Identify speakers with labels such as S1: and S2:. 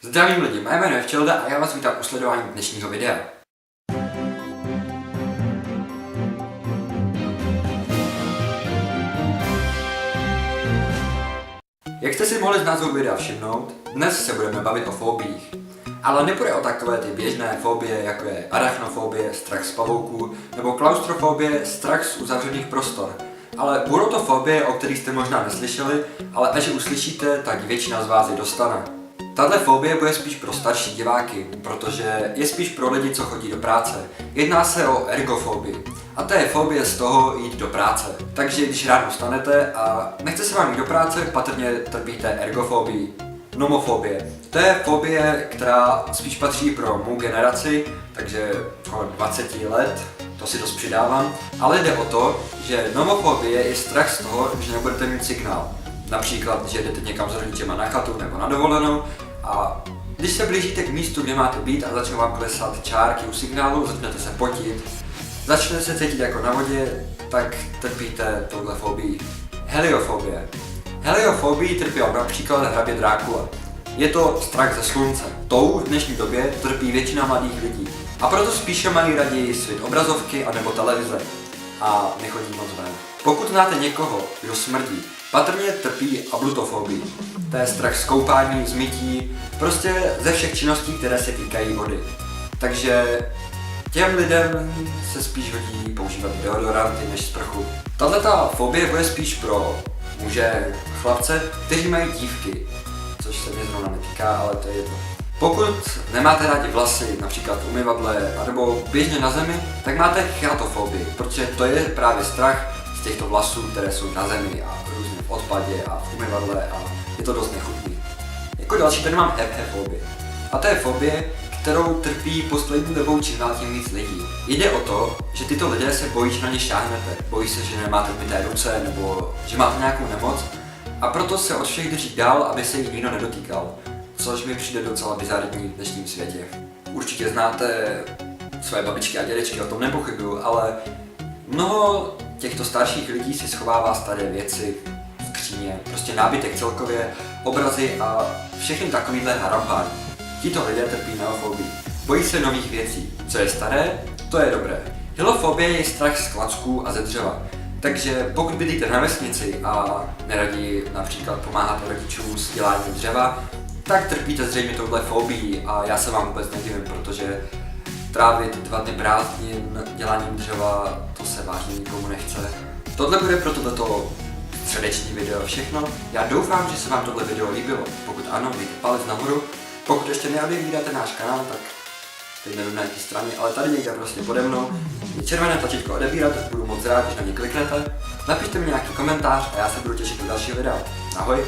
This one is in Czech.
S1: Zdravím lidi, mé jméno je Včelda a já vás vítám u sledování dnešního videa. Jak jste si mohli z názvu videa všimnout, dnes se budeme bavit o fobiích. Ale nepůjde o takové ty běžné fobie, jako je arachnofobie, strach z pavouků, nebo klaustrofobie, strach z uzavřených prostor. Ale budou to fobie, o kterých jste možná neslyšeli, ale až je uslyšíte, tak většina z vás je dostane. Tahle fobie bude spíš pro starší diváky, protože je spíš pro lidi, co chodí do práce. Jedná se o ergofobii. A to je fobie z toho jít do práce. Takže když ráno vstanete a nechce se vám jít do práce, patrně trpíte ergofobii. Nomofobie. To je fobie, která spíš patří pro mou generaci, takže kolem 20 let, to si dost přidávám, ale jde o to, že nomofobie je strach z toho, že nebudete mít signál. Například, že jdete někam s rodičema na chatu nebo na dovolenou a když se blížíte k místu, kde máte být a začnou vám klesat čárky u signálu, začnete se potit, začnete se cítit jako na vodě, tak trpíte touhle fobii. Heliofobie. Heliofobii trpěl například hrabě Drákula. Je to strach ze slunce. Tou v dnešní době trpí většina mladých lidí. A proto spíše mají raději svět obrazovky anebo televize. A nechodí moc ven. Pokud znáte někoho, kdo smrdí, patrně trpí ablutofobii. To je strach z koupání, z mytí, prostě ze všech činností, které se týkají vody. Takže těm lidem se spíš hodí používat deodoranty než sprchu. Tato fobie bude spíš pro muže, chlapce, kteří mají dívky, což se mě zrovna netýká, ale to je jedno. Pokud nemáte rádi vlasy, například v umyvadle, anebo běžně na zemi, tak máte chatofobii, protože to je právě strach z těchto vlasů, které jsou na zemi a různě v odpadě a v umyvadle a je to dost nechutný. Jako další tady mám hepefobii. A to je fobie, kterou trpí poslední dobou čím dál tím víc lidí. Jde o to, že tyto lidé se bojí, že na ně šáhnete. Bojí se, že nemáte umyté ruce nebo že máte nějakou nemoc a proto se od všech drží dál, aby se jich nikdo nedotýkal. Což mi přijde docela bizarní v dnešním světě. Určitě znáte své babičky a dědečky, o tom nepochybuju, ale mnoho těchto starších lidí si schovává staré věci, skříně, prostě nábytek celkově, obrazy a všechny takovýhle harampáry. Tito lidé trpí neofobii. Bojí se nových věcí. Co je staré, to je dobré. Hilofobie je strach z klacků a ze dřeva. Takže pokud bydlíte na vesnici a neradi například pomáháte rodičům s děláním dřeva, tak trpíte zřejmě touhle fobii a já se vám vůbec nedivím, protože trávit 2 dny prázdnin děláním dřeva, to se vážně nikomu nechce. Tohle bude pro tohleto středeční video všechno. Já doufám, že se vám tohle video líbilo. Pokud ano, dejte palec nahoru. Pokud ještě neodebíráte náš kanál, tak teď nevím na jaké straně, ale tady někde prostě pode mnou je červené tlačítko odebírat, budu moc rád, když na ně kliknete. Napište mi nějaký komentář a já se budu těšit na další videa. Ahoj!